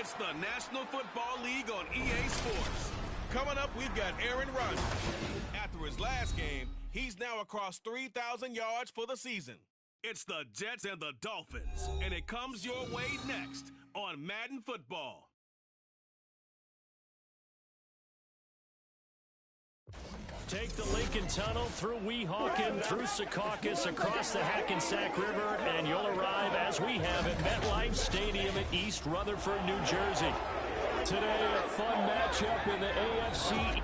It's the National Football League on EA Sports. Coming up, we've got Aaron Rodgers. After his last game, he's now across 3,000 yards for the season. It's the Jets and the Dolphins, and it comes your way next on Madden Football. Take the Lincoln Tunnel through Weehawken, through Secaucus, across the Hackensack River, and you'll arrive, as we have, at MetLife Stadium in East Rutherford, New Jersey. Today, a fun matchup in the AFC.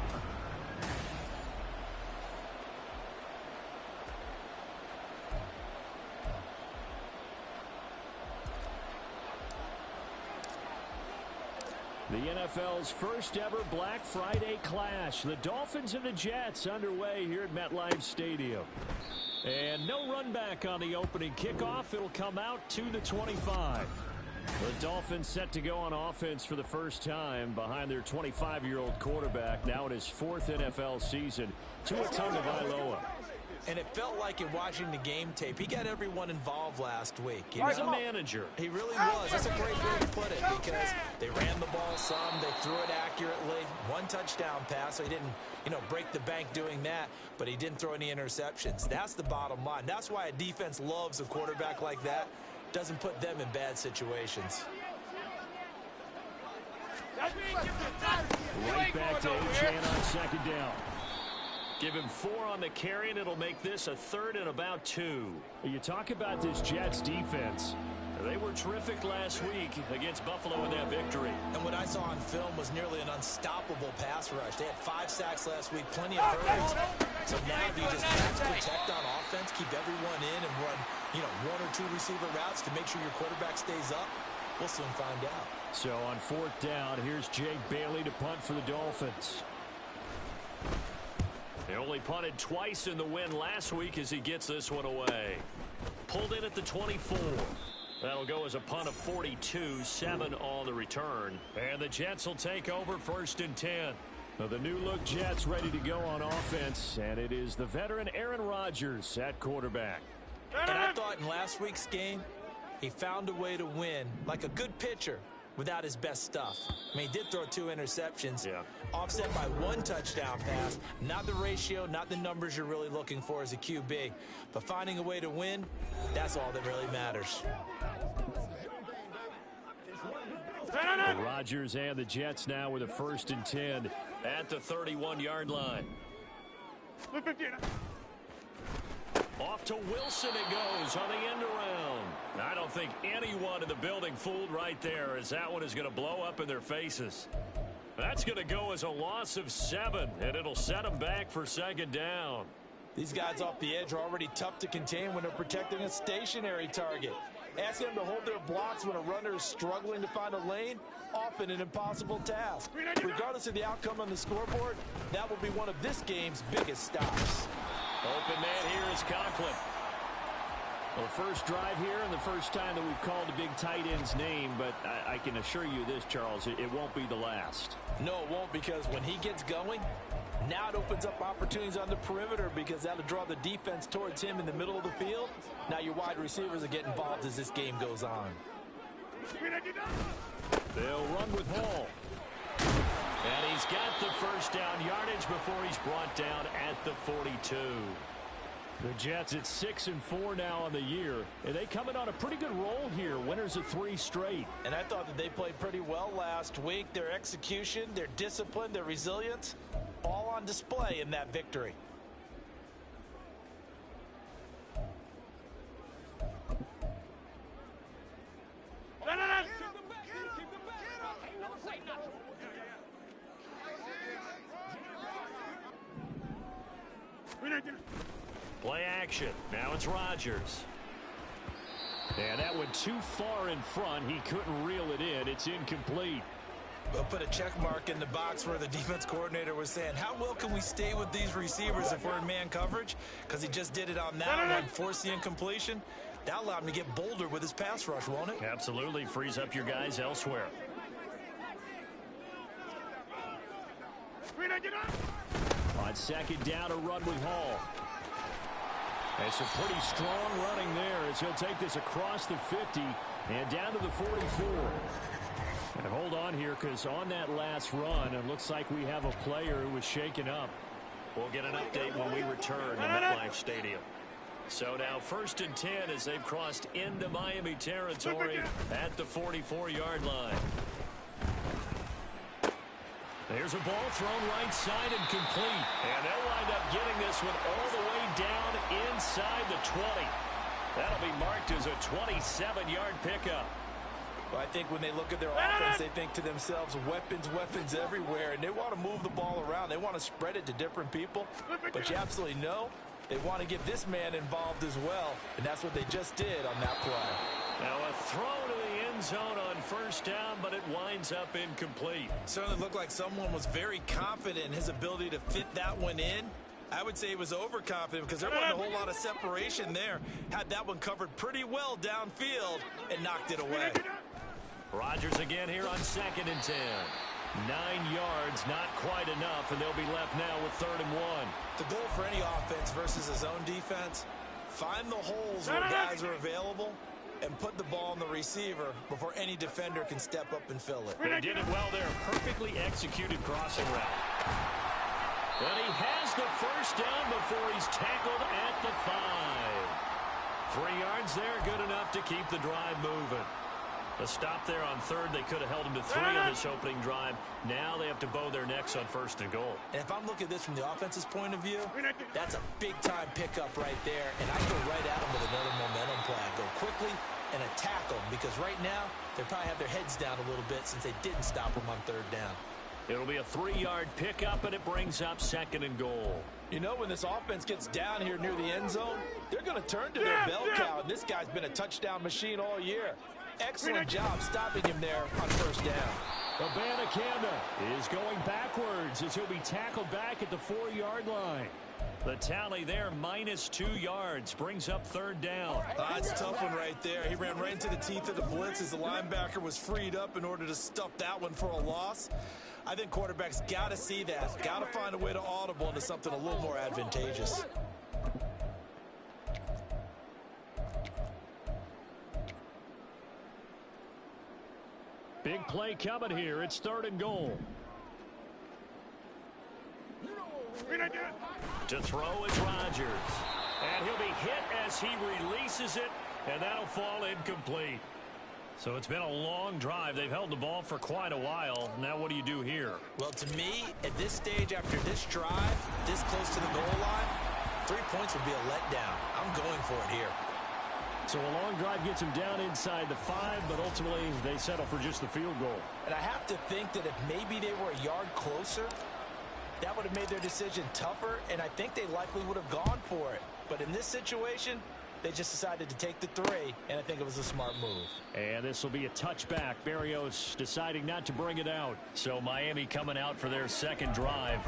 The NFL's first ever Black Friday clash. The Dolphins and the Jets underway here at MetLife Stadium. And no run back on the opening kickoff. It'll come out to the 25. The Dolphins set to go on offense for the first time behind their 25-year-old quarterback, now in his fourth NFL season, Tua Tagovailoa. And it felt like in watching the game tape, he got everyone involved last week. He's a manager. He really was. That's a great way to put it, because they ran the ball some, they threw it accurately. One touchdown pass, so he didn't, break the bank doing that, but he didn't throw any interceptions. That's the bottom line. That's why a defense loves a quarterback like that. Doesn't put them in bad situations. Right back to A-Chan on second down. Give him 4 on the carry, and it'll make this a 3rd and about 2. You talk about this Jets defense. They were terrific last week against Buffalo in that victory. And what I saw on film was nearly an unstoppable pass rush. They had 5 sacks last week, plenty of hurdles. So now you just max protect on offense, keep everyone in, and run, 1 or 2 receiver routes to make sure your quarterback stays up. We'll soon find out. So on 4th down, here's Jake Bailey to punt for the Dolphins. They only punted twice in the win last week as he gets this one away. Pulled in at the 24. That'll go as a punt of 42, 7 on the return. And the Jets will take over 1st and 10. Now the new-look Jets ready to go on offense, and it is the veteran Aaron Rodgers at quarterback. And I thought in last week's game, he found a way to win like a good pitcher without his best stuff. I mean, he did throw 2 interceptions, offset by 1 touchdown pass. Not the ratio, not the numbers you're really looking for as a QB. But finding a way to win, that's all that really matters. The Rodgers and the Jets now with a 1st and 10 at the 31-yard line. Off to Wilson it goes on the end around. I don't think anyone in the building fooled right there, as that one is going to blow up in their faces. That's going to go as a loss of 7, and it'll set them back for 2nd down. These guys off the edge are already tough to contain when they're protecting a stationary target. Ask them to hold their blocks when a runner is struggling to find a lane, often an impossible task. Regardless of the outcome on the scoreboard, that will be one of this game's biggest stops. Open man here is Conklin. Well, first drive here and the first time that we've called a big tight end's name, but I can assure you this, Charles, it won't be the last. No, it won't, because when he gets going, now it opens up opportunities on the perimeter, because that'll draw the defense towards him in the middle of the field. Now your wide receivers will get involved as this game goes on. They'll run with Hall. And he's got the first down yardage before he's brought down at the 42. The Jets at 6-4 now on the year, and they come in on a pretty good roll here. Winners of 3 straight. And I thought that they played pretty well last week. Their execution, their discipline, their resilience, all on display in that victory. Play action. Now it's Rodgers. And that went too far in front. He couldn't reel it in. It's incomplete. We'll put a check mark in the box where the defense coordinator was saying, how well can we stay with these receivers if we're in man coverage? Because he just did it on that one, forced the incompletion. That allowed him to get bolder with his pass rush, won't it? Absolutely. Frees up your guys elsewhere. On 2nd down, a run with Hall. And some pretty strong running there as he'll take this across the 50 and down to the 44. And hold here because on that last run, it looks like we have a player who was shaken up. We'll get an update when we return to MetLife Stadium. So now 1st and 10 as they've crossed into Miami territory at the 44-yard line. There's a ball thrown right side and complete. And they'll wind up getting this one all the way down inside the 20. That'll be marked as a 27-yard pickup. Well, I think when they look at their offense, they think to themselves, weapons everywhere, and they want to move the ball around. They want to spread it to different people, but you absolutely know they want to get this man involved as well, and that's what they just did on that play. Now a throw to the end zone on 1st down, but it winds up incomplete. Certainly looked like someone was very confident in his ability to fit that one in. I would say he was overconfident because there wasn't a whole lot of separation there. Had that one covered pretty well downfield and knocked it away. Rodgers again here on 2nd and 10. 9 yards, not quite enough, and they'll be left now with 3rd and 1. The goal for any offense versus a zone defense, find the holes where guys are available and put the ball on the receiver before any defender can step up and fill it. They did it well there. Perfectly executed crossing route. And he has the 1st down before he's tackled at the 5. 3 yards there, good enough to keep the drive moving. A stop there on 3rd. They could have held him to 3 on this opening drive. Now they have to bow their necks on 1st and goal. And if I'm looking at this from the offense's point of view, that's a big-time pickup right there. And I go right at them with another momentum play. I go quickly and attack them because right now they probably have their heads down a little bit since they didn't stop them on 3rd down. It'll be a 3-yard pickup, and it brings up 2nd and goal. You know, when this offense gets down here near the end zone, they're going to turn to their bell cow. And this guy's been a touchdown machine all year. Excellent job stopping him there on 1st down. Abanikanda is going backwards as he'll be tackled back at the 4-yard line. The tally there, -2 yards, brings up 3rd down. That's a tough one right there. He ran right into the teeth of the blitz as the linebacker was freed up in order to stuff that one for a loss. I think quarterbacks got to see that. Got to find a way to audible into something a little more advantageous. Big play coming here. It's 3rd and goal. To throw is Rodgers. And he'll be hit as he releases it, and that'll fall incomplete. So it's been a long drive. They've held the ball for quite a while. Now what do you do here? Well, to me, at this stage after this drive, this close to the goal line, 3 points would be a letdown. I'm going for it here. So a long drive gets them down inside the 5, but ultimately they settle for just the field goal. And I have to think that if maybe they were a yard closer, that would have made their decision tougher, and I think they likely would have gone for it. But in this situation, they just decided to take the 3, and I think it was a smart move. And this will be a touchback. Barrios deciding not to bring it out. So Miami coming out for their 2nd drive.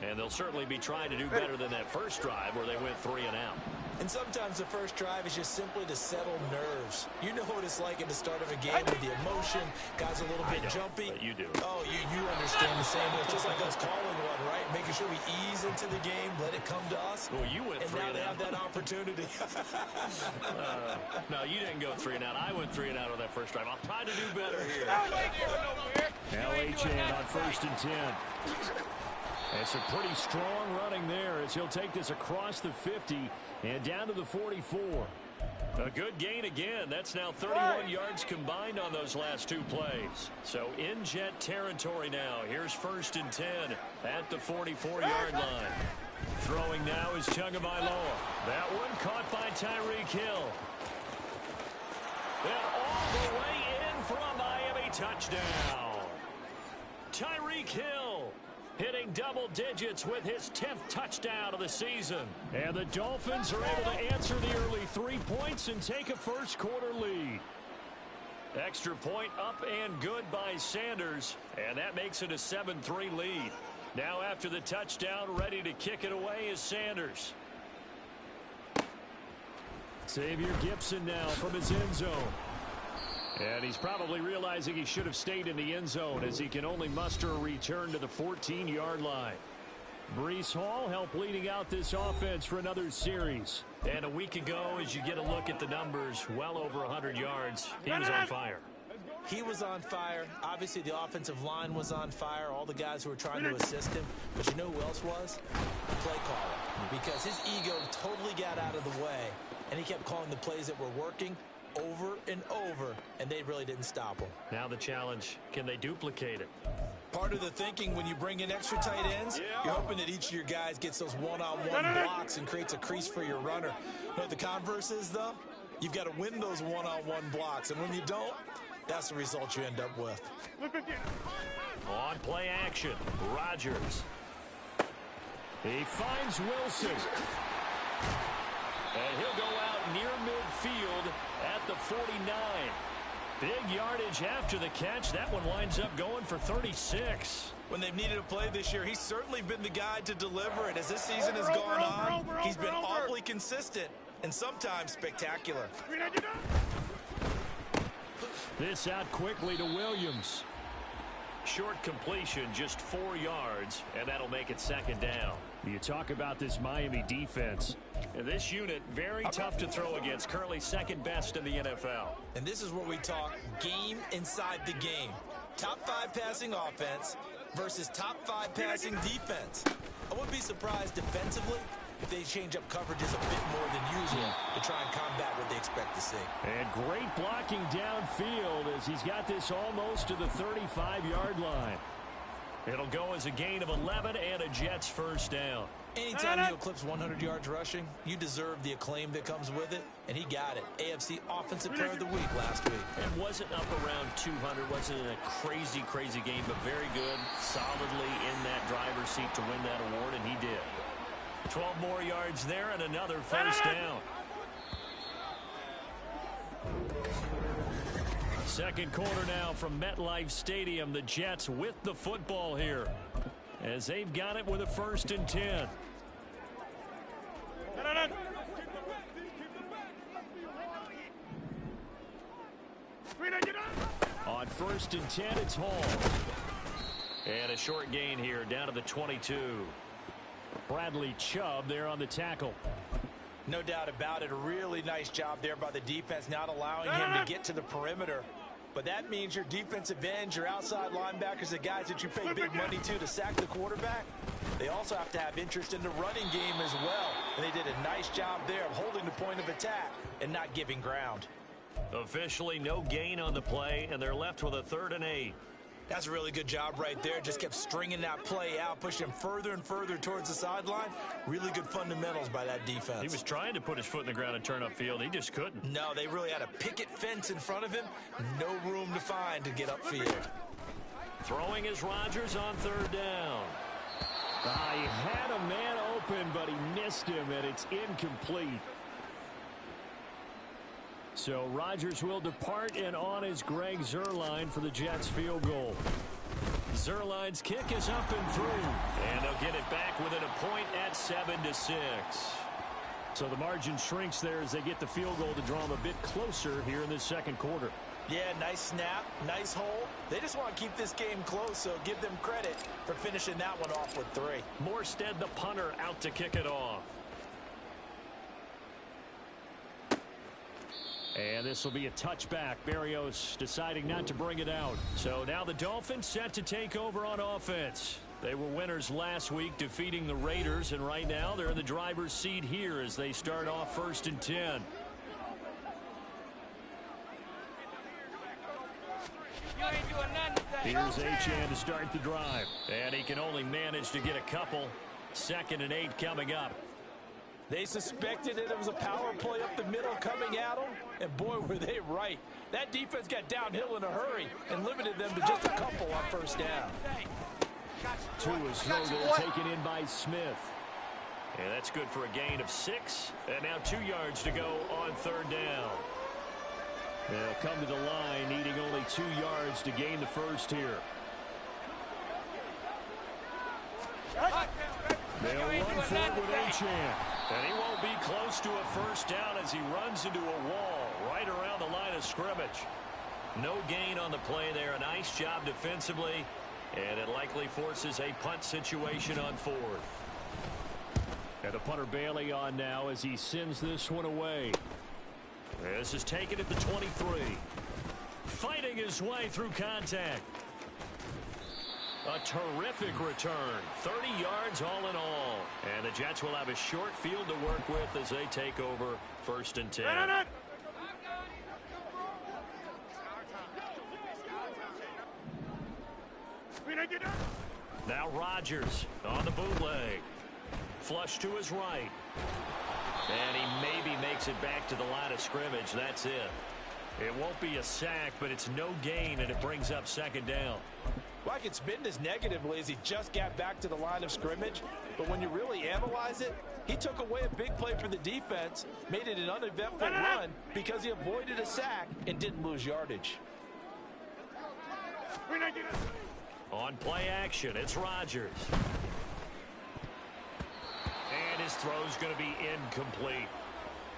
And they'll certainly be trying to do better than that 1st drive where they went 3 and out. And sometimes the 1st drive is just simply to settle nerves. You know what it's like at the start of a game with the emotion. Guys a little bit jumpy. But you do. Oh, you understand the same way. It's just like us calling one, right? Making sure we ease into the game, let it come to us. Well, you went 3 and and now they out. have that opportunity. No, you didn't go 3 and out. I went 3 and out on that 1st drive. I'll try to do better here. LHN on 1st and 10. It's a pretty strong running there as he'll take this across the 50 and down to the 44. A good gain again. That's now 31 yards combined on those last 2 plays. So in Jet territory now. Here's 1st and 10 at the 44-yard line. Throwing now is Tagovailoa. That one caught by Tyreek Hill. And all the way in for a Miami touchdown. Tyreek Hill hitting double digits with his 10th touchdown of the season. And the Dolphins are able to answer the early 3 points and take a 1st quarter lead. Extra point up and good by Sanders, and that makes it a 7-3 lead. Now after the touchdown, ready to kick it away is Sanders. Xavier Gipson now from his end zone. And he's probably realizing he should have stayed in the end zone as he can only muster a return to the 14-yard line. Breece Hall helped leading out this offense for another series. And a week ago, as you get a look at the numbers, well over 100 yards, he was on fire. He was on fire. Obviously, the offensive line was on fire, all the guys who were trying to assist him. But you know who else was? The play caller. Because his ego totally got out of the way, and he kept calling the plays that were working over and over, and they really didn't stop him. Now the challenge, can they duplicate it? Part of the thinking when you bring in extra tight ends, you're hoping that each of your guys gets those one-on-one blocks and creates a crease for your runner. You know what the converse is, though? You've got to win those one-on-one blocks, and when you don't, that's the result you end up with. On play action, Rodgers. He finds Wilson. And he'll go out near midfield at the 49. Big yardage after the catch. That one winds up going for 36. When they've needed a play this year, he's certainly been the guy to deliver it. As this season has gone on, he's been awfully consistent and sometimes spectacular. This out quickly to Williams. Short completion, just 4 yards, and that'll make it second down. You talk about this Miami defense. And this unit, very tough to throw against, currently second best in the NFL. And this is where we talk game inside the game. Top 5 passing offense versus top 5 passing defense. I wouldn't be surprised defensively if they change up coverages a bit more than usual to try and combat what they expect to see. And great blocking downfield as he's got this almost to the 35-yard line. It'll go as a gain of 11 and a Jets first down. Anytime you eclipse 100 yards rushing, you deserve the acclaim that comes with it, and he got it. AFC Offensive Player of the Week last week. And wasn't up around 200, wasn't in a crazy, crazy game, but very good, solidly in that driver's seat to win that award, and he did. 12 more yards there and another first down. Second quarter now from MetLife Stadium. The Jets with the football here as they've got it with a 1st and 10. On 1st and 10, it's Hall. And a short gain here down to the 22. Bradley Chubb there on the tackle. No doubt about it. A really nice job there by the defense, not allowing him to get to the perimeter. But that means your defensive ends, your outside linebackers, the guys that you pay big money to sack the quarterback, they also have to have interest in the running game as well. And they did a nice job there of holding the point of attack and not giving ground. Officially no gain on the play, and they're left with a 3rd and 8. That's a really good job right there. Just kept stringing that play out, pushing him further and further towards the sideline. Really good fundamentals by that defense. He was trying to put his foot in the ground and turn upfield. He just couldn't. No, they really had a picket fence in front of him. No room to find to get upfield. Throwing is Rodgers on 3rd down. He had a man open, but he missed him, and it's incomplete. So Rodgers will depart, and on is Greg Zuerlein for the Jets field goal. Zuerlein's kick is up and through, and they'll get it back within a point at 7-6. So the margin shrinks there as they get the field goal to draw them a bit closer here in the second quarter. Yeah, nice snap, nice hole. They just want to keep this game close, so give them credit for finishing that one off with 3. Morstead, the punter, out to kick it off. And this will be a touchback. Berrios deciding not to bring it out. So now the Dolphins set to take over on offense. They were winners last week, defeating the Raiders, and right now they're in the driver's seat here as they start off 1st and 10. Here's Achane to start the drive, and he can only manage to get a couple. 2nd and 8 coming up. They suspected it was a power play up the middle coming at them, and boy, were they right. That defense got downhill in a hurry and limited them to just a couple on 1st down. Tua's throw there taken in by Smith. And that's good for a gain of 6, and now 2 yards to go on 3rd down. They'll come to the line, needing only 2 yards to gain the first here. They'll run for it with Achane. And he won't be close to a first down as he runs into a wall right around the line of scrimmage. No gain on the play there. A nice job defensively. And it likely forces a punt situation on 4th. And the punter Bailey on now as he sends this one away. This is taken at the 23. fighting his way through contact. A terrific return. 30 yards all in all. And the Jets will have a short field to work with as they take over 1st and 10. Now Rodgers on the bootleg. Flush to his right. And he maybe makes it back to the line of scrimmage. That's it. It won't be a sack, but it's no gain, and it brings up 2nd down. Well, I can spin this negatively as he just got back to the line of scrimmage. But when you really analyze it, he took away a big play for the defense, made it an uneventful run because he avoided a sack and didn't lose yardage. On play action, it's Rodgers. And his throw's going to be incomplete.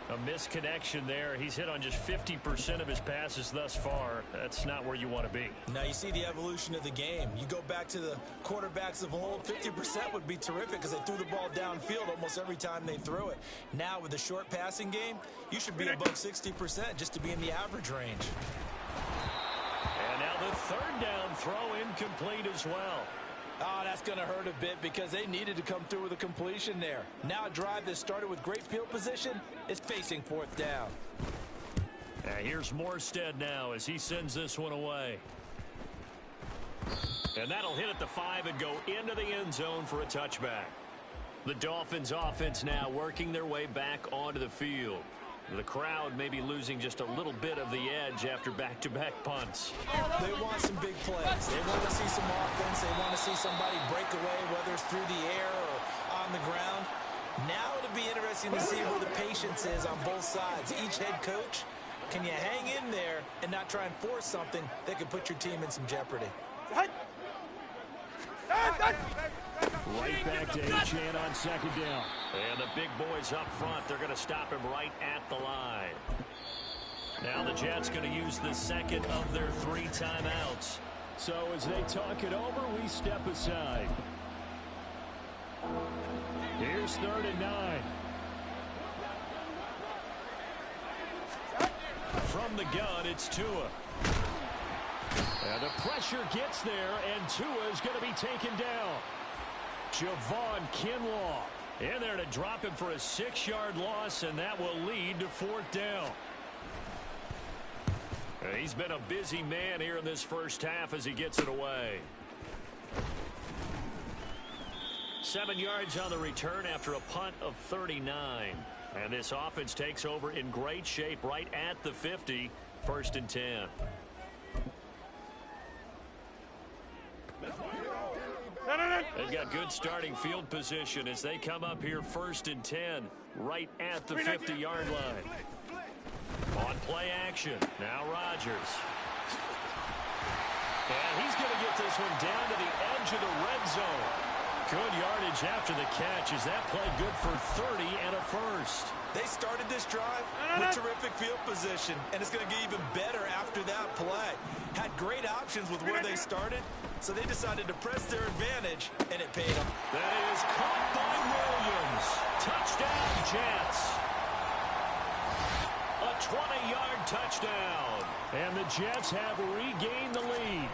A misconnection there. He's hit on just 50% of his passes thus far. That's not where you want to be. Now you see the evolution of the game. You go back to the quarterbacks of old, 50% would be terrific because they threw the ball downfield almost every time they threw it. Now with the short passing game, you should be above 60% just to be in the average range. And now the 3rd down throw incomplete as well. Oh, that's going to hurt a bit because they needed to come through with a completion there. Now a drive that started with great field position is facing 4th down. Here's Morstead now as he sends this one away. And that'll hit at the 5 and go into the end zone for a touchback. The Dolphins offense now working their way back onto the field. The crowd may be losing just a little bit of the edge after back-to-back punts. They want some big plays. They want to see some offense. They want to see somebody break away, whether it's through the air or on the ground. Now it'll be interesting to see where the patience is on both sides. Each head coach, can you hang in there and not try and force something that could put your team in some jeopardy? Right back to Achane on 2nd down. And the big boys up front, they're going to stop him right at the line. Now the Jets going to use the 2nd of their 3 timeouts. So as they talk it over, we step aside. Here's 3rd and 9. From the gun, it's Tua. And the pressure gets there, and Tua is going to be taken down. Javon Kinlaw in there to drop him for a 6-yard loss, and that will lead to 4th down. He's been a busy man here in this first half as he gets it away. 7 yards on the return after a punt of 39. And this offense takes over in great shape right at the 50, 1st and 10. They've got good starting field position as they come up here 1st and 10 right at the 50-yard line. On play action, now Rodgers. And he's going to get this one down to the edge of the red zone. Good yardage after the catch. Is that play good for 30 and a first? They started this drive with terrific field position, and it's going to get even better after that play. Had great options with where they started, so they decided to press their advantage, and it paid them. That is caught by Williams. Touchdown, Jets. A 20-yard touchdown. And the Jets have regained the lead.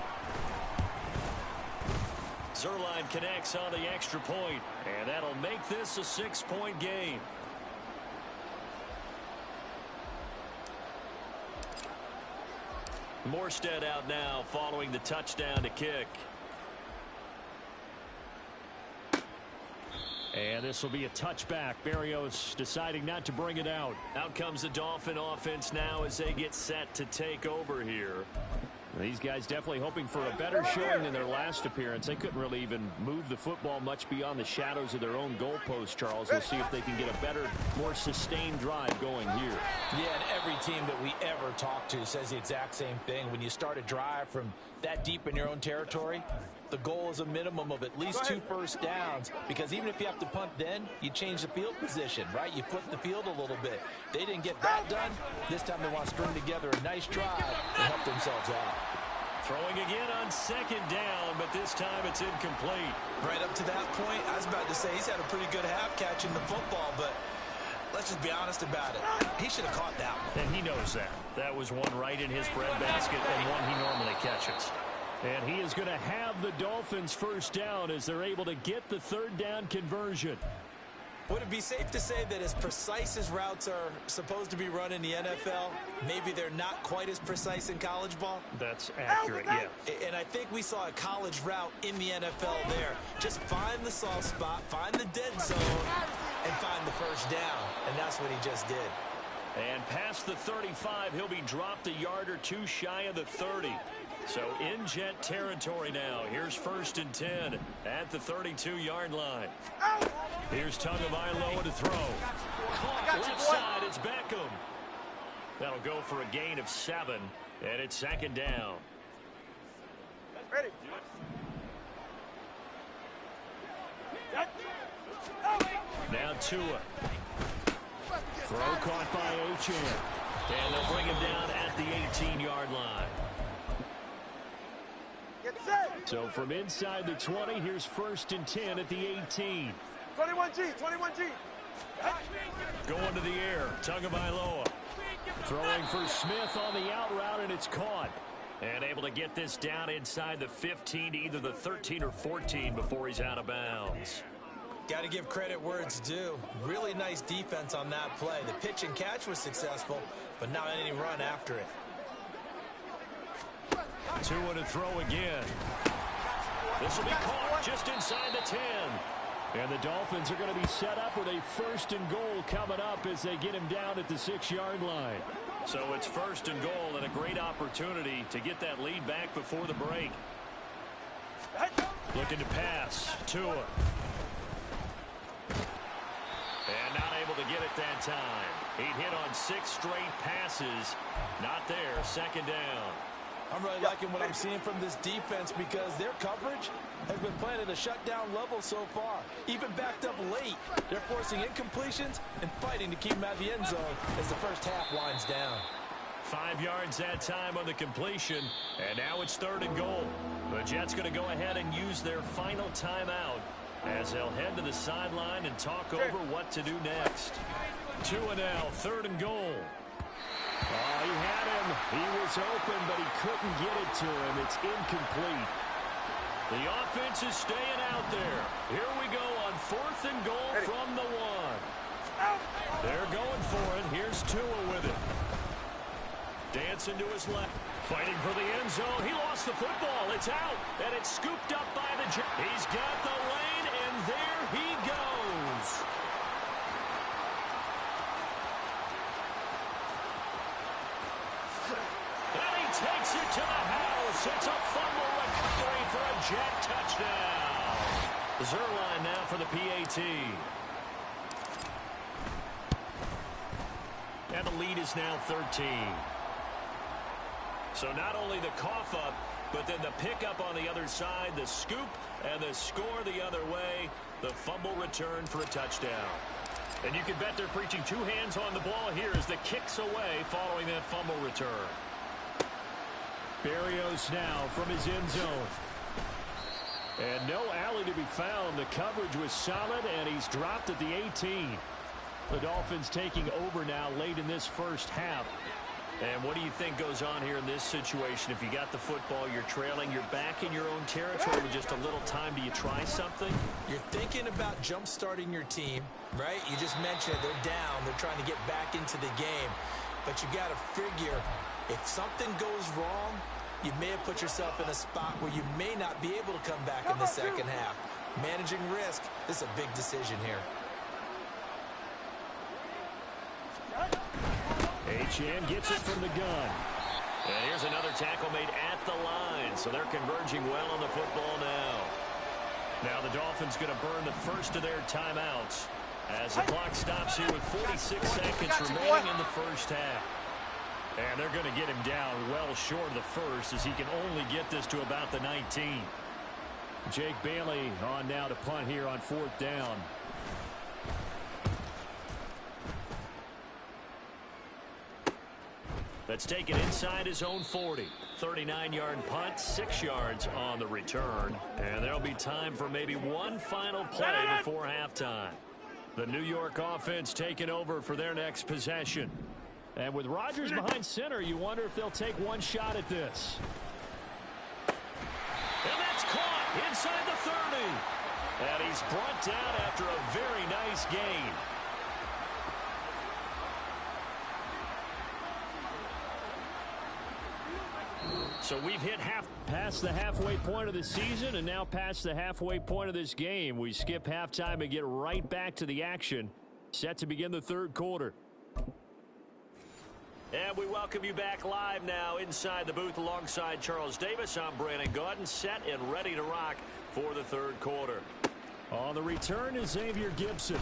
Zerline connects on the extra point, and that'll make this a 6-point game. Morstead out now following the touchdown to kick. And this will be a touchback. Berrios deciding not to bring it out. Out comes the Dolphin offense now as they get set to take over here. These guys definitely hoping for a better showing than their last appearance. They couldn't really even move the football much beyond the shadows of their own goalpost, Charles. We'll see if they can get a better, more sustained drive going here. Yeah, and every team that we ever talk to says the exact same thing. When you start a drive from that deep in your own territory, the goal is a minimum of at least 2 first downs, because even if you have to punt then, you change the field position, right? You flip the field a little bit. They didn't get that done. This time they want to string together a nice drive and help themselves out. Throwing again on 2nd down, but this time it's incomplete. Right up to that point, I was about to say he's had a pretty good half catching the football, but Let's just be honest about it. He should have caught that one. And he knows that. That was one right in his breadbasket and one he normally catches. And he is going to have the Dolphins first down as they're able to get the third down conversion. Would it be safe to say that as precise as routes are supposed to be run in the NFL, maybe they're not quite as precise in college ball? That's accurate, yeah. And I think we saw a college route in the NFL there. Just find the soft spot, find the dead zone, and find the first down. And that's what he just did. And past the 35, he'll be dropped a yard or two shy of the 30. So in Jet territory now. Here's 1st and 10 at the 32-yard line. Here's Tagovailoa to throw. Caught left side, it's Beckham. That'll go for a gain of 7, and it's 2nd down. Ready. Now Tua. Throw caught by Achane. And they'll bring him down at the 18-yard line. So from inside the 20, here's 1st and 10 at the 18. 21G, 21G. Going to the air, Tagovailoa. Throwing for Smith on the out route, and it's caught. And able to get this down inside the 15 to either the 13 or 14 before he's out of bounds. Got to give credit where it's due. Really nice defense on that play. The pitch and catch was successful, but not any run after it. Tua to throw again. This will be caught just inside the 10. And the Dolphins are going to be set up with a 1st and goal coming up as they get him down at the 6-yard line. So it's 1st and goal and a great opportunity to get that lead back before the break. Looking to pass. Tua. And not able to get it that time. He'd hit on 6 straight passes. Not there. 2nd down. I'm really liking what I'm seeing from this defense because their coverage has been playing at a shutdown level so far. Even backed up late, they're forcing incompletions and fighting to keep them out of the end zone as the first half winds down. 5 yards that time on the completion, and now it's 3rd and goal. The Jets going to go ahead and use their final timeout as they'll head to the sideline and talk over what to do next. Tua now, 3rd and goal. Oh, he had him. He was open, but he couldn't get it to him. It's incomplete. The offense is staying out there. Here we go on 4th and goal from the 1. They're going for it. Here's Tua with it. Dancing to his left. Fighting for the end zone. He lost the football. It's out, and it's scooped up by the Jets. He's got the lane, and there he goes. Takes it to the house. It's a fumble recovery for a Jet touchdown. Zerline now for the PAT. And the lead is now 13. So not only the cough up, but then the pickup on the other side, the scoop, and the score the other way. The fumble return for a touchdown. And you can bet they're preaching 2 hands on the ball here as the kick's away following that fumble return. Berrios now from his end zone. And no alley to be found. The coverage was solid, and he's dropped at the 18. The Dolphins taking over now late in this first half. And what do you think goes on here in this situation? If you got the football, you're trailing, you're back in your own territory with just a little time. Do you try something? You're thinking about jump-starting your team, right? You just mentioned it. They're down. They're trying to get back into the game. But you got to figure, if something goes wrong, you may have put yourself in a spot where you may not be able to come back in the second half. Managing risk, this is a big decision here. Achane gets it from the gun. And here's another tackle made at the line. So they're converging well on the football now. Now the Dolphins going to burn the first of their timeouts as the clock stops here with 46 seconds remaining in the first half. And they're going to get him down well short of the first as he can only get this to about the 19. Jake Bailey on now to punt here on 4th down. Let's take it inside his own 40. 39-yard punt, 6 yards on the return. And there'll be time for maybe one final play before halftime. The New York offense taking over for their next possession. And with Rodgers behind center, you wonder if they'll take one shot at this. And that's caught inside the 30. And he's brought down after a very nice gain. So we've hit past the halfway point of the season and now past the halfway point of this game. We skip halftime and get right back to the action. Set to begin the third quarter. And we welcome you back live now inside the booth alongside Charles Davis. I'm Brandon Gaudin, set and ready to rock for the third quarter. On the return is Xavier Gibson.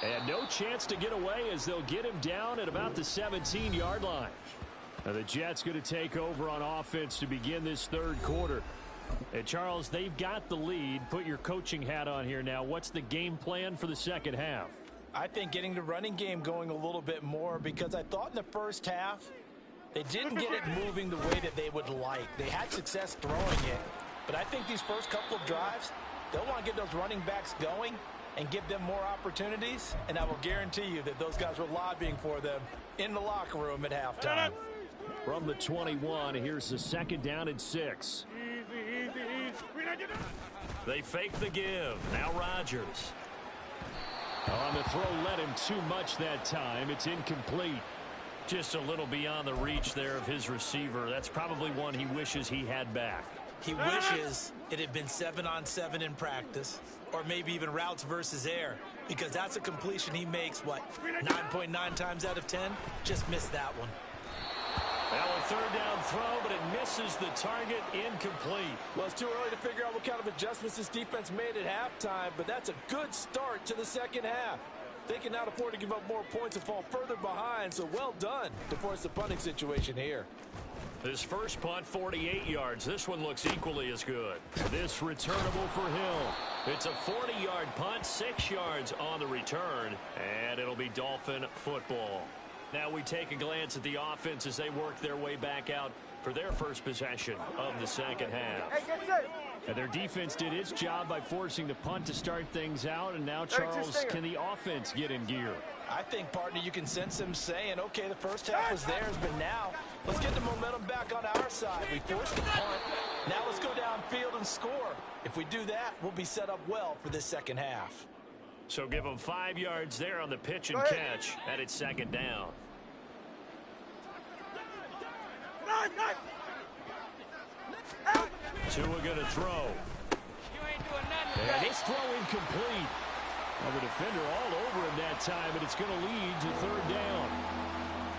And no chance to get away as they'll get him down at about the 17-yard line. Now the Jets going to take over on offense to begin this third quarter. And Charles, they've got the lead. Put your coaching hat on here now. What's the game plan for the second half? I think getting the running game going a little bit more, because I thought in the first half they didn't get it moving the way that they would like. They had success throwing it. But I think these first couple of drives, they'll want to get those running backs going and give them more opportunities. And I will guarantee you that those guys were lobbying for them in the locker room at halftime. From the 21, here's the second down and 6. They fake the give. Now Rodgers. On the throw, led him too much that time. It's incomplete. Just a little beyond the reach there of his receiver. That's probably one he wishes he had back. He wishes it had been 7-on-7 in practice, or maybe even routes versus air, because that's a completion he makes, 9.9 times out of 10? Just missed that one. Now a third down throw, but it misses the target, incomplete. Well, it's too early to figure out what kind of adjustments this defense made at halftime, but that's a good start to the second half. They can now afford to give up more points and fall further behind, so well done to force the punting situation here. His first punt, 48 yards. This one looks equally as good. This returnable for Hill. It's a 40-yard punt, 6 yards on the return, and it'll be Dolphin football. Now we take a glance at the offense as they work their way back out for their first possession of the second half. Hey, get set. And their defense did its job by forcing the punt to start things out, and now, Charles, can the offense get in gear? I think, partner, you can sense them saying, okay, the first half was theirs, but now let's get the momentum back on our side. We forced the punt. Now let's go downfield and score. If we do that, we'll be set up well for this second half. So give them 5 yards there on the pitch and catch, and it's second down. Tua going to throw. And his throw incomplete. Well, the defender all over him that time, and it's going to lead to third down.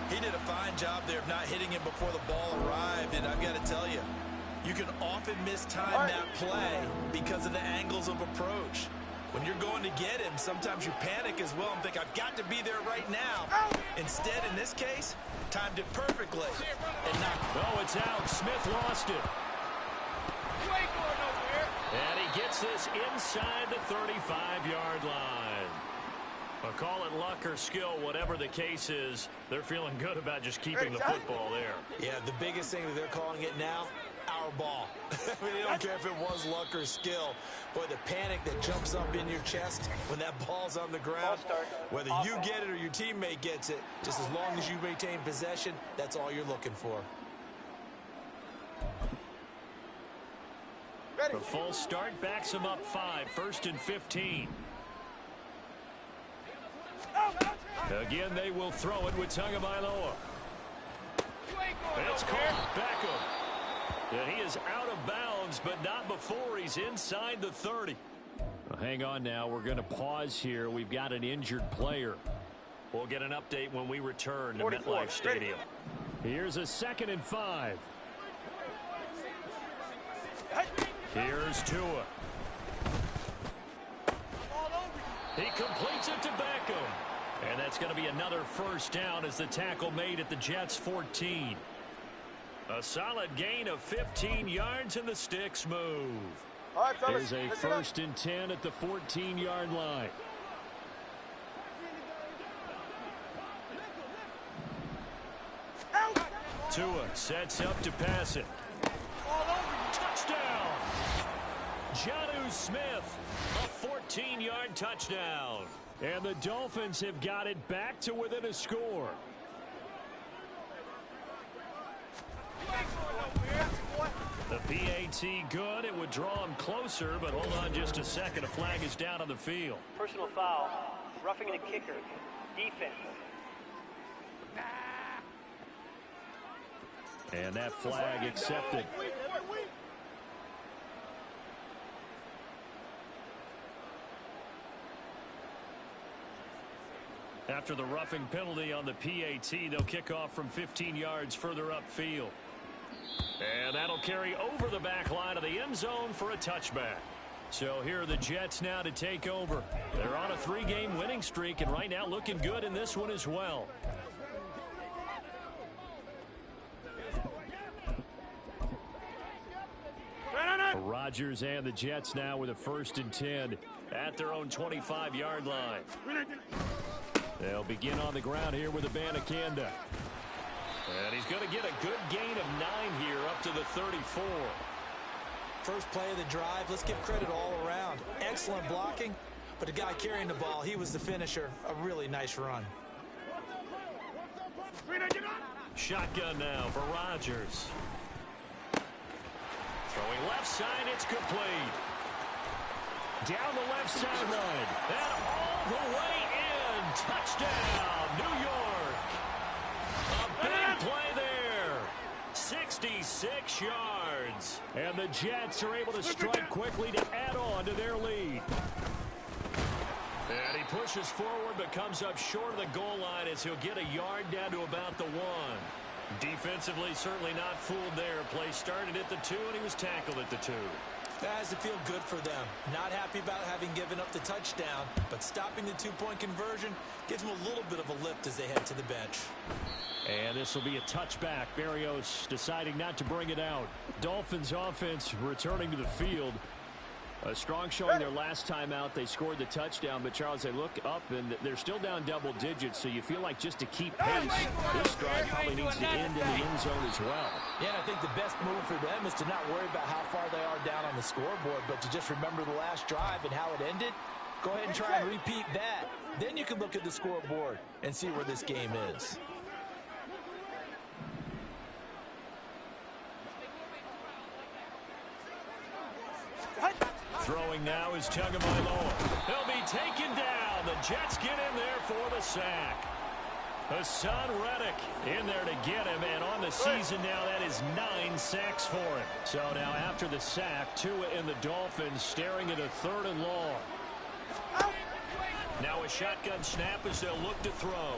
He did a fine job there of not hitting him before the ball arrived, and I've got to tell you, you can often mistime that play because of the angles of approach. When you're going to get him, sometimes you panic as well and think, I've got to be there right now. Instead, in this case, timed it perfectly. No, it's out. Smith lost it. You ain't going nowhere. And he gets this inside the 35-yard line. Well, call it luck or skill, whatever the case is, they're feeling good about just keeping the football there. Yeah, the biggest thing that they're calling it now, our ball. I mean, they don't care if it was luck or skill. Boy, the panic that jumps up in your chest when that ball's on the ground, whether you get it or your teammate gets it, just as long as you maintain possession, that's all you're looking for. The false start backs him up 5, 1st and 15. Again, they will throw it with Tagovailoa. It's caught. Beckham. And he is out of bounds, but not before he's inside the 30. Well, hang on now. We're going to pause here. We've got an injured player. We'll get an update when we return to MetLife Stadium. Here's a 2nd and 5. Here's Tua. He completes it to Beckham. And that's going to be another first down as the tackle made at the Jets' 14. A solid gain of 15 yards and the sticks move. All right, fellas, there's a 1st and 10 at the 14-yard line. Tua sets up to pass it. Touchdown! Jonnu Smith, a 15-yard touchdown. And the Dolphins have got it back to within a score. The PAT good. It would draw him closer, but hold on just a second. A flag is down on the field. Personal foul. Roughing the kicker. Defense. And that flag accepted. After the roughing penalty on the PAT, they'll kick off from 15 yards further upfield. And that'll carry over the back line of the end zone for a touchback. So here are the Jets now to take over. They're on a 3-game winning streak, and right now looking good in this one as well. Rodgers and the Jets now with a 1st and 10 at their own 25-yard line. They'll begin on the ground here with Abanikanda. And he's going to get a good gain of 9 here up to the 34. First play of the drive, let's give credit all around. Excellent blocking, but the guy carrying the ball, he was the finisher. A really nice run. Shotgun now for Rodgers. Throwing left side, it's complete. Down the left sideline. And all the way in. Touchdown, New York. A big play there. 66 yards. And the Jets are able to strike quickly to add on to their lead. And he pushes forward but comes up short of the goal line as he'll get a yard down to about the 1. Defensively, certainly not fooled there. Play started at the 2, and he was tackled at the 2. That has to feel good for them. Not happy about having given up the touchdown, but stopping the 2-point conversion gives them a little bit of a lift as they head to the bench. And this will be a touchback. Berrios deciding not to bring it out. Dolphins offense returning to the field. A strong showing their last time out. They scored the touchdown, but Charles, they look up and they're still down double digits, so you feel like just to keep pace, this drive probably needs to end in the end zone as well. Yeah, and I think the best move for them is to not worry about how far they are down on the scoreboard, but to just remember the last drive and how it ended. Go ahead and try and repeat that. Then you can look at the scoreboard and see where this game is. Throwing now is Tagovailoa. He'll be taken down. The Jets get in there for the sack. Hassan Reddick in there to get him, and on the season now, that is 9 sacks for him. So now after the sack, Tua and the Dolphins staring at a 3rd and long. Now a shotgun snap as they'll look to throw.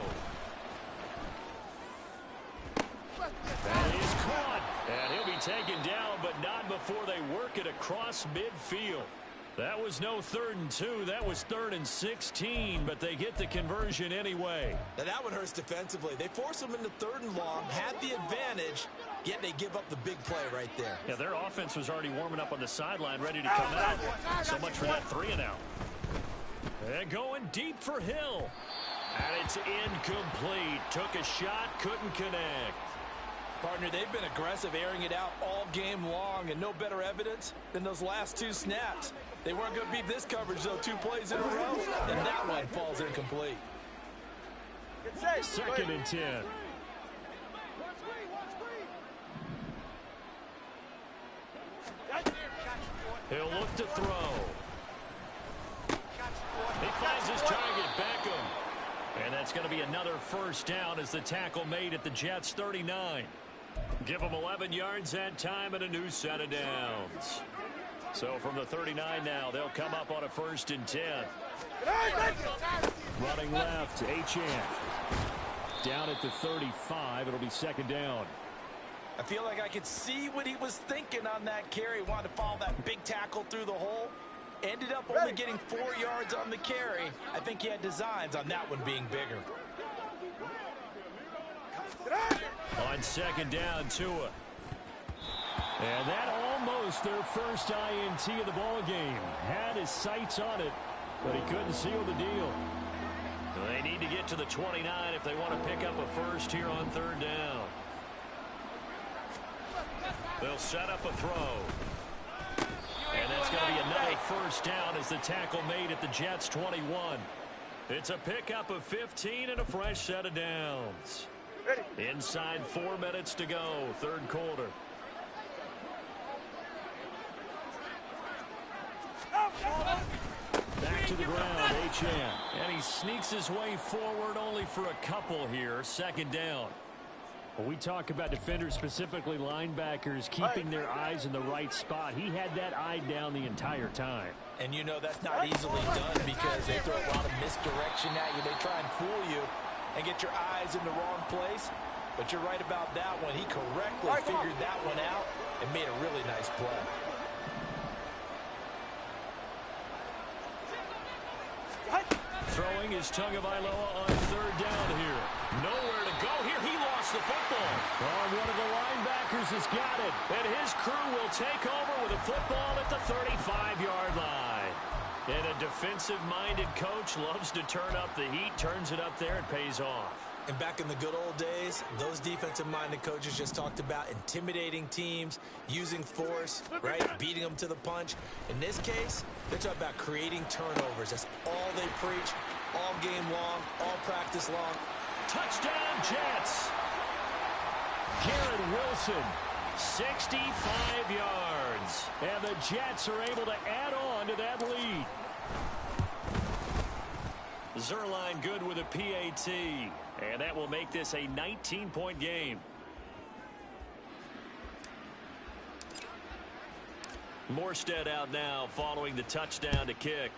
That is caught, and he'll be taken down, but not before they work it across midfield. That was no 3rd and 2. That was 3rd and 16, but they get the conversion anyway. Now that one hurts defensively. They force them into 3rd and long, had the advantage, yet they give up the big play right there. Yeah, their offense was already warming up on the sideline, ready to come out. So much for that 3 and out. And going deep for Hill. And it's incomplete. Took a shot, couldn't connect. Partner, they've been aggressive, airing it out all game long, and no better evidence than those last 2 snaps. They weren't going to beat this coverage, though, 2 plays in a row, and that one falls incomplete. 2nd and 10. He'll look to throw. He finds his target, Beckham. And that's going to be another 1st down as the tackle made at the Jets' 39. Give them 11 yards that time and a new set of downs. So from the 39 now, they'll come up on a 1st and 10. Running left, Achane. Down at the 35, it'll be 2nd down. I feel like I could see what he was thinking on that carry. Wanted to follow that big tackle through the hole. Ended up only getting 4 yards on the carry. I think he had designs on that one being bigger. On 2nd down, Tua. And that almost their first INT of the ball game. Had his sights on it, but he couldn't seal the deal. They need to get to the 29 if they want to pick up a 1st here on 3rd down. They'll set up a throw. And that's going to be another first down as the tackle made at the Jets' 21. It's a pickup of 15 and a fresh set of downs. Inside 4 minutes to go, third quarter. Back to the ground, H.M. And he sneaks his way forward only for a couple here, second down. When we talk about defenders, specifically linebackers, keeping their eyes in the right spot, he had that eye down the entire time. And you know that's not easily done because they throw a lot of misdirection at you. They try and fool you and get your eyes in the wrong place. But you're right about that one. He correctly figured that one out and made a really nice play. Throwing is Tagovailoa on third down here. Nowhere to go here. He lost the football. Oh, one of the linebackers has got it. And his crew will take over with a football at the 35-yard line. And a defensive-minded coach loves to turn up the heat, turns it up there, and pays off. And back in the good old days, those defensive-minded coaches just talked about intimidating teams, using force, right, beating them to the punch. In this case, they're talking about creating turnovers. That's all they preach, all game long, all practice long. Touchdown, Jets! Garrett Wilson, 65 yards. And the Jets are able to add on to that lead. Zerline good with a PAT. And that will make this a 19-point game. Morstead out now following the touchdown to kick.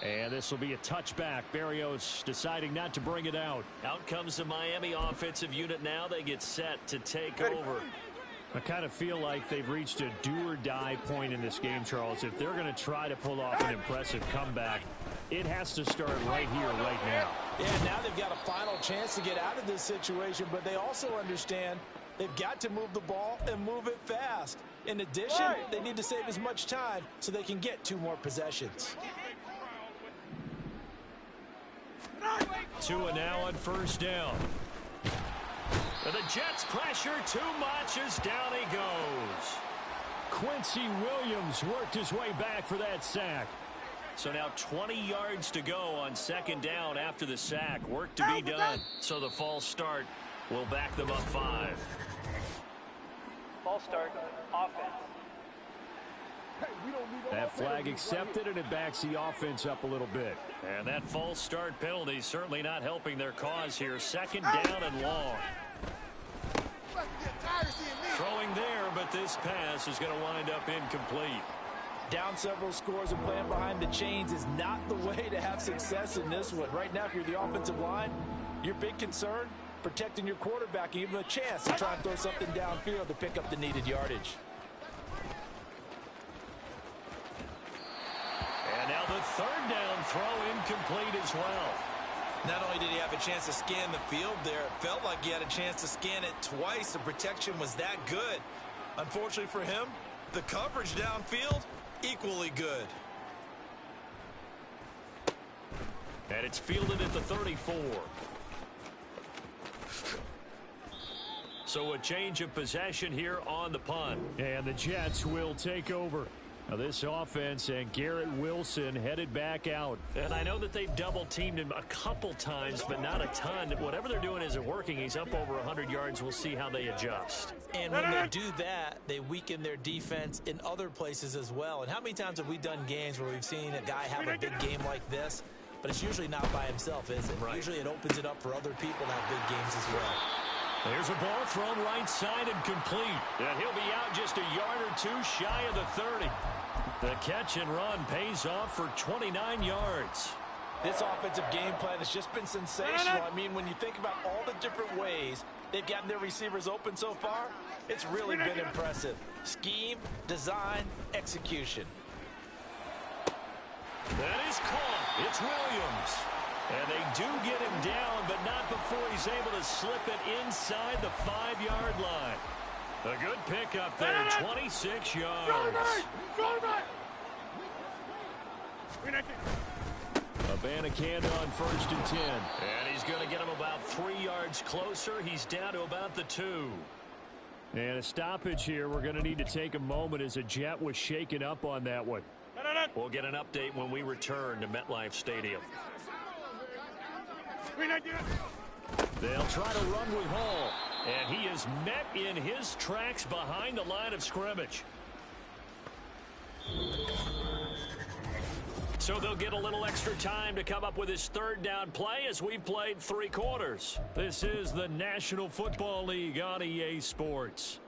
And this will be a touchback. Barrios deciding not to bring it out. Out comes the Miami offensive unit now. They get set to take over. I kind of feel like they've reached a do-or-die point in this game, Charles. If they're going to try to pull off an impressive comeback, it has to start right here, right now. Yeah, now they've got a final chance to get out of this situation, but they also understand they've got to move the ball and move it fast. In addition, they need to save as much time so they can get 2 more possessions. 2 and now on first down. And the Jets pressure too much as down he goes. Quincy Williams worked his way back for that sack. So now 20 yards to go on second down after the sack. Work to be done. So the false start will back them up 5. False start, offense. That flag accepted, and it backs the offense up a little bit. And that false start penalty certainly not helping their cause here. Second down and long. Throwing there, but this pass is going to wind up incomplete. Down several scores and playing behind the chains is not the way to have success in this one. Right now, if you're the offensive line, your big concern, protecting your quarterback and give him a chance to try and throw something downfield to pick up the needed yardage. And now the third down throw incomplete as well. Not only did he have a chance to scan the field there, it felt like he had a chance to scan it twice. The protection was that good. Unfortunately for him, the coverage downfield, equally good. And it's fielded at the 34. So a change of possession here on the punt. And the Jets will take over. Now this offense and Garrett Wilson headed back out. And I know that they've double-teamed him a couple times, but not a ton. Whatever they're doing isn't working. He's up over 100 yards. We'll see how they adjust. And when they do that, they weaken their defense in other places as well. And how many times have we done games where we've seen a guy have a big game like this? But it's usually not by himself, is it? Right. Usually it opens it up for other people to have big games as well. There's a ball thrown right side and complete. And he'll be out just a yard or 2 shy of the 30. The catch and run pays off for 29 yards. This offensive game plan has just been sensational. I mean, when you think about all the different ways they've gotten their receivers open so far, it's really been impressive. Scheme, design, execution. That is caught. It's Williams. And they do get him down, but not before he's able to slip it inside the 5-yard line. A good pickup there, 26 yards. Abanikanda on 1st and 10. And he's going to get him about 3 yards closer. He's down to about the 2. And a stoppage here. We're going to need to take a moment as a Jet was shaken up on that one. We'll get an update when we return to MetLife Stadium. They'll try to run with Hall. And he is met in his tracks behind the line of scrimmage. So they'll get a little extra time to come up with his third down play as we've played 3 quarters. This is the National Football League on EA Sports.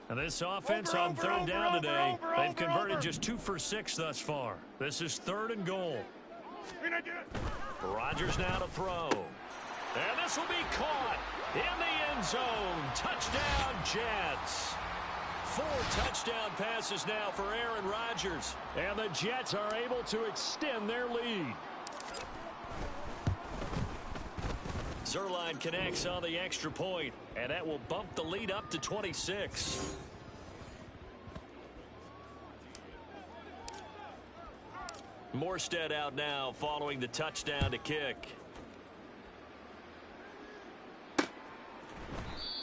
And this offense on third down today, they've converted just 2 for 6 thus far. This is 3rd and goal. Rodgers now to throw. And this will be caught in the end zone. Touchdown, Jets. 4 touchdown passes now for Aaron Rodgers. And the Jets are able to extend their lead. Zerline connects on the extra point, and that will bump the lead up to 26. Morstead out now following the touchdown to kick.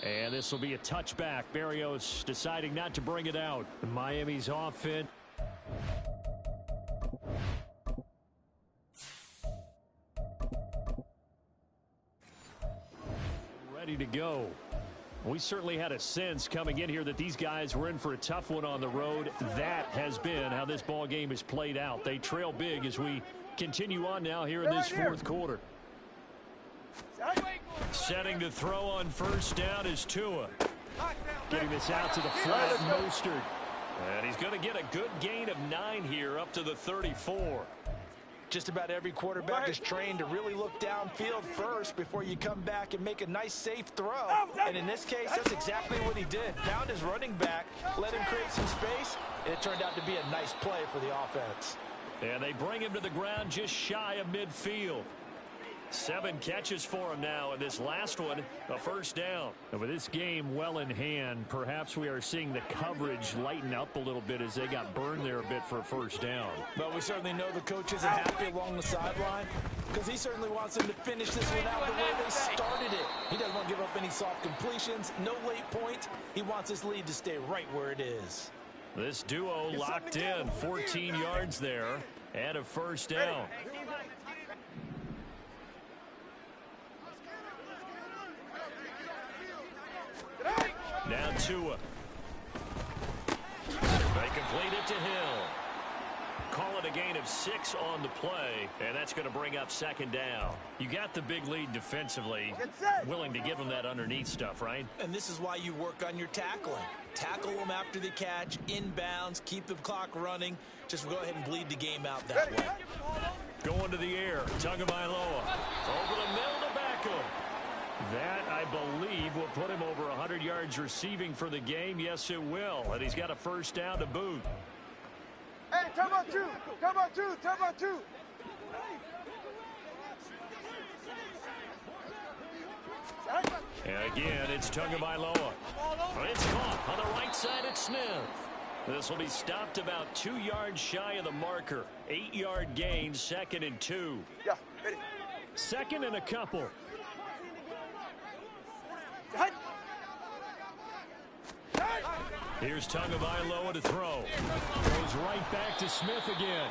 And this will be a touchback. Berrios deciding not to bring it out. Miami's offense. Ready to go. We certainly had a sense coming in here that these guys were in for a tough one on the road. That has been how this ball game is played out. They trail big as we continue on now here in this 4th quarter. Setting to throw on first down is Tua. Getting this out to the flat, Mostert. And he's going to get a good gain of 9 here up to the 34. Just about every quarterback is trained to really look downfield first before you come back and make a nice, safe throw. And in this case, that's exactly what he did. Found his running back, let him create some space, and it turned out to be a nice play for the offense. And they bring him to the ground just shy of midfield. 7 catches for him now, and this last one, a first down. And with this game well in hand, perhaps we are seeing the coverage lighten up a little bit as they got burned there a bit for a first down. But we certainly know the coach isn't happy along the sideline because he certainly wants them to finish this one out the way they started it. He doesn't want to give up any soft completions, no late points. He wants his lead to stay right where it is. This duo locked in, 14 yards there, and a first down. Now Tua. They complete it to Hill. Call it a gain of 6 on the play, and that's going to bring up 2nd down. You got the big lead defensively, willing to give them that underneath stuff, right? And this is why you work on your tackling. Tackle them after the catch, inbounds, keep the clock running. Just go ahead and bleed the game out that way. Going to the air, Tagovailoa. Over the middle to Beckham. That, I believe, will put him over 100 yards receiving for the game. Yes, it will. And he's got a first down to boot. Hey, come on, 2. Come on, 2. Come on, 2. And again, it's Tagovailoa. It's caught on the right side at Smith. This will be stopped about 2 yards shy of the marker. 8-yard gain, 2nd and 2. Yeah, ready. 2nd and a couple. Here's Tagovailoa to throw. Goes right back to Smith again.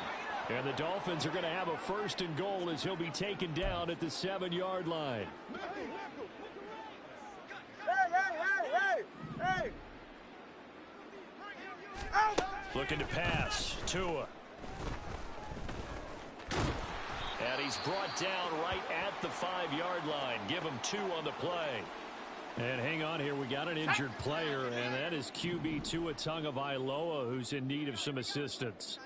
And the Dolphins are going to have a 1st and goal as he'll be taken down at the 7-yard line. Hey! Looking to pass. Tua. And he's brought down right at the 5-yard line. Give him 2 on the play. And hang on here, we got an injured player, and that is QB Tua Tagovailoa, who's in need of some assistance.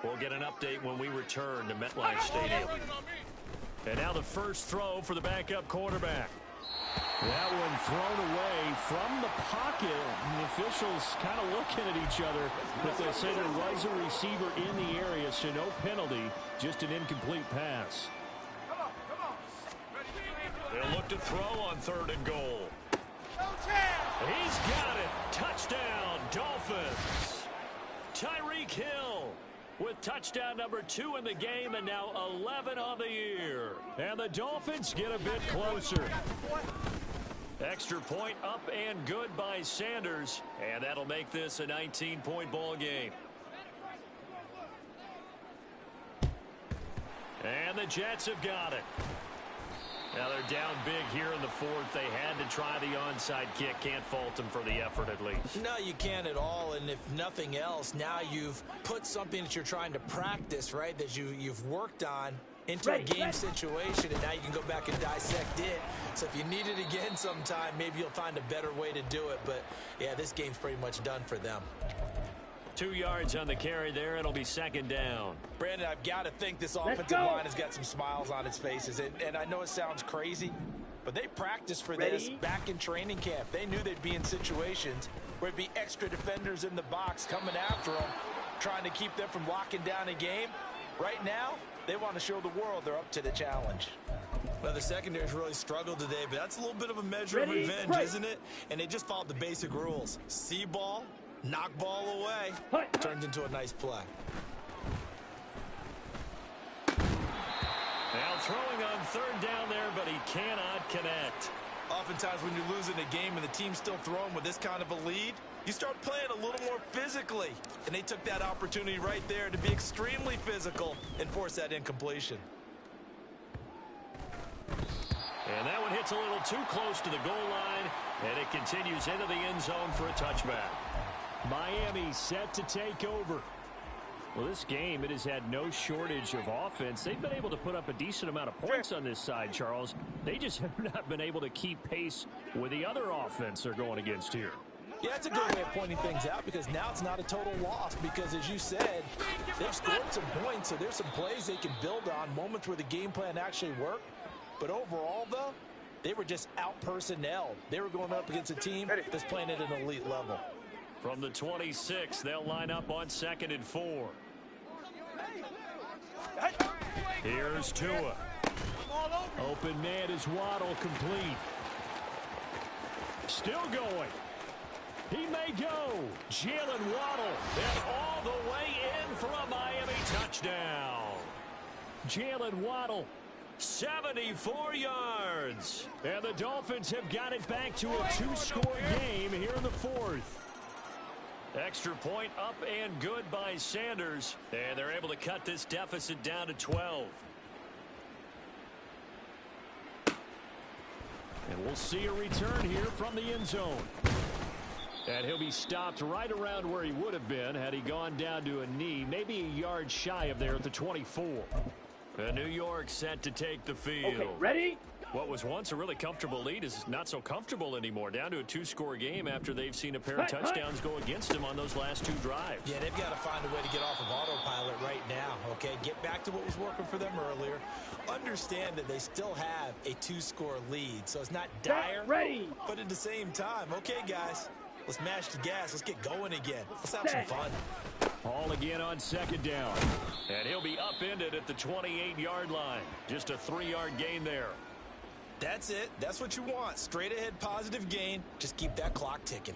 We'll get an update when we return to MetLife Stadium. And now the first throw for the backup quarterback. That one thrown away from the pocket. And the officials kind of looking at each other, but they say there was a receiver in the area, so no penalty, just an incomplete pass. They'll look to throw on 3rd and goal. He's got it. Touchdown, Dolphins. Tyreek Hill with touchdown number 2 in the game, and now 11 on the year. And the Dolphins get a bit closer. Extra point up and good by Sanders. And that'll make this a 19-point ball game. And the Jets have got it. Now they're down big here in the fourth. They had to try the onside kick. Can't fault them for the effort at least. No, you can't at all. And if nothing else, now you've put something that you're trying to practice, right, that you've worked on into a game situation, and now you can go back and dissect it. So if you need it again sometime, maybe you'll find a better way to do it. But, yeah, this game's pretty much done for them. 2 yards on the carry there. It'll be second down. Brandon, I've got to think this offensive line has got some smiles on its faces. And I know it sounds crazy, but they practiced for this back in training camp. They knew they'd be in situations where it'd be extra defenders in the box coming after them, trying to keep them from locking down a game. Right now, they want to show the world they're up to the challenge. Well, the secondary's really struggled today, but that's a little bit of a measure of revenge, isn't it? And they just followed the basic rules. See ball, knock ball away. Turns into a nice play. Now throwing on third down there, but he cannot connect. Oftentimes when you're losing a game and the team's still throwing with this kind of a lead, you start playing a little more physically. And they took that opportunity right there to be extremely physical and force that incompletion. And that one hits a little too close to the goal line, and it continues into the end zone for a touchback. Miami set to take over. Well, this game, it has had no shortage of offense. They've been able to put up a decent amount of points on this side, Charles. They just have not been able to keep pace with the other offense they're going against here. Yeah, that's a good way of pointing things out, because now it's not a total loss, because as you said, they've scored some points, so there's some plays they can build on, moments where the game plan actually worked. But overall, though, they were just out-personnel. They were going up against a team that's playing at an elite level. From the 26, they'll line up on 2nd and 4. Here's Tua. Open man is Waddle, complete. Still going. He may go. Jalen Waddle, and all the way in for a Miami touchdown. Jalen Waddle, 74 yards. And the Dolphins have got it back to a 2-score game here in the fourth. Extra point up and good by Sanders. And they're able to cut this deficit down to 12. And we'll see a return here from the end zone. And he'll be stopped right around where he would have been had he gone down to a knee, maybe a yard shy of there at the 24. And New York set to take the field. Okay, ready? What was once a really comfortable lead is not so comfortable anymore. Down to a 2-score game after they've seen a pair of touchdowns go against them on those last 2 drives. Yeah, they've got to find a way to get off of autopilot right now, okay? Get back to what was working for them earlier. Understand that they still have a 2-score lead, so it's not dire. Ready. But at the same time, okay, guys, let's mash the gas. Let's get going again. Let's have some fun. All again on 2nd down. And he'll be upended at the 28-yard line. Just a 3-yard gain there. That's it. That's what you want. Straight ahead positive gain. Just keep that clock ticking.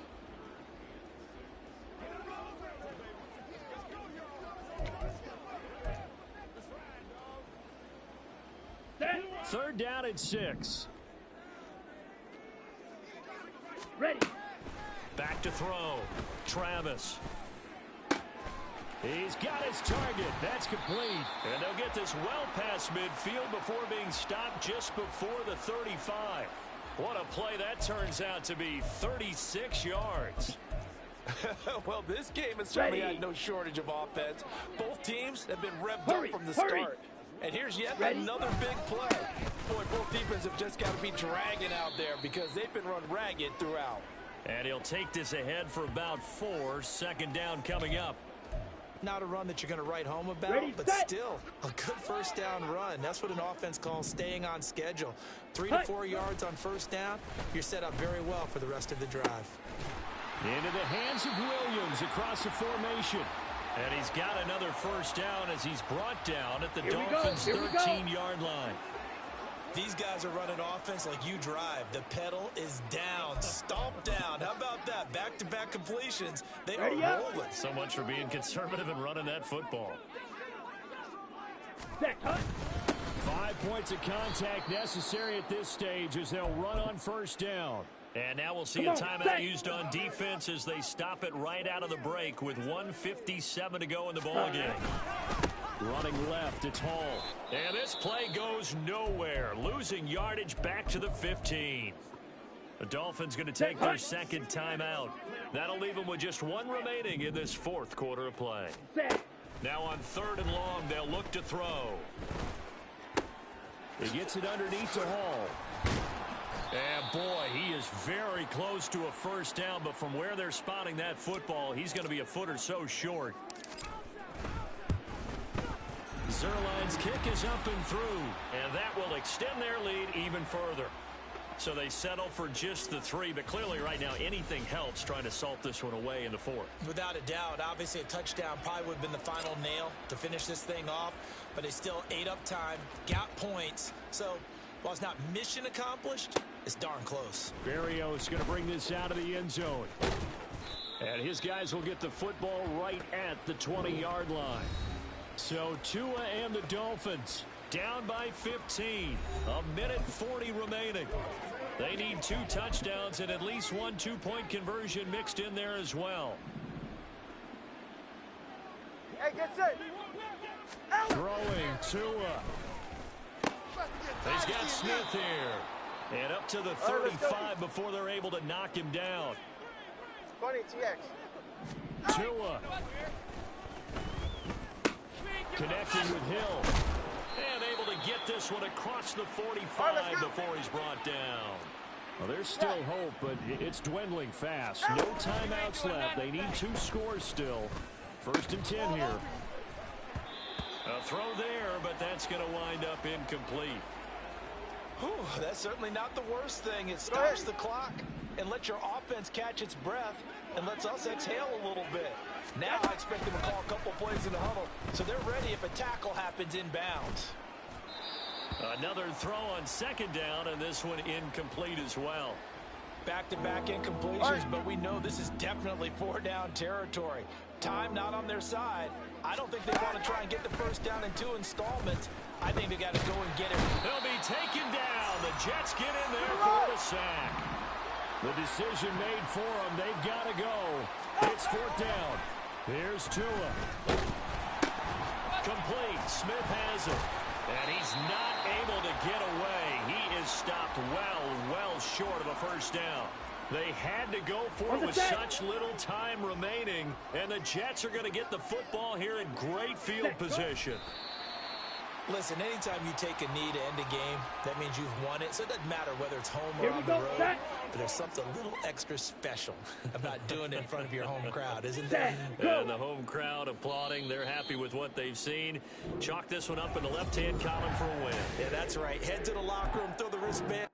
Third down and 6. Ready. Back to throw. Travis. He's got his target. That's complete. And they'll get this well past midfield before being stopped just before the 35. What a play that turns out to be. 36 yards. Well, this game has certainly had no shortage of offense. Both teams have been revved up from the start. And here's yet another big play. Boy, both defenses have just got to be dragging out there because they've been run ragged throughout. And he'll take this ahead for about 4. 2nd down coming up. Not a run that you're going to write home about, but still a good first down run. That's what an offense calls staying on schedule. 3 to 4 yards on first down, you're set up very well for the rest of the drive. Into the hands of Williams across the formation. And he's got another first down as he's brought down at the Dolphins' 13-yard line. These guys are running offense like you drive. The pedal is down, stomp down. How about that? Back-to-back completions. They are rolling. So much for being conservative and running that football. 5 points of contact necessary at this stage as they'll run on first down. And now we'll see a timeout used on defense as they stop it right out of the break with 1:57 to go in the ballgame. Running left, it's Hall. And this play goes nowhere, losing yardage back to the 15. The Dolphins going to take their second timeout. That'll leave them with just one remaining in this fourth quarter of play. Now on 3rd and long, they'll look to throw. He gets it underneath to Hall. And boy, he is very close to a first down, but from where they're spotting that football, he's going to be a foot or so short. Zerline's kick is up and through, and that will extend their lead even further. So they settle for just the 3, but clearly right now anything helps trying to salt this one away in the 4th. Without a doubt, obviously a touchdown probably would have been the final nail to finish this thing off, but they still ate up time, got points. So while it's not mission accomplished, it's darn close. Berrios going to bring this out of the end zone. And his guys will get the football right at the 20-yard line. So Tua and the Dolphins down by 15. 1:40 remaining. They need 2 touchdowns and at least 1 2-point conversion mixed in there as well. Hey, get set. Throwing Tua. He's got Smith here. And up to the 35 before they're able to knock him down. Funny TX. Tua. Connecting with Hill. And able to get this one across the 45 before he's brought down. Well, there's still hope, but it's dwindling fast. No timeouts left. They need 2 scores still. 1st and 10 here. A throw there, but that's going to wind up incomplete. Whew, that's certainly not the worst thing. It stops the clock and lets your offense catch its breath and lets us exhale a little bit. Now I expect them to call a couple plays in the huddle, so they're ready if a tackle happens inbounds. Another throw on 2nd down, and this one incomplete as well. Back-to-back incompletions, but we know this is definitely 4-down territory. Time not on their side. I don't think they want to try and get the first down in 2 installments. I think they got to go and get it. They'll be taken down. The Jets get in there for the sack. The decision made for them. They've got to go. It's 4th down. Here's Tua. Complete. Smith has it. And he's not able to get away. He is stopped well short of a first down. They had to go for it with such little time remaining. And the Jets are going to get the football here in great field position. Listen, anytime you take a knee to end a game, that means you've won it. So it doesn't matter whether it's home or on the road. But there's something a little extra special about doing it in front of your home crowd, isn't there? And the home crowd applauding. They're happy with what they've seen. Chalk this one up in the left-hand column for a win. Yeah, that's right. Head to the locker room, throw the wristband.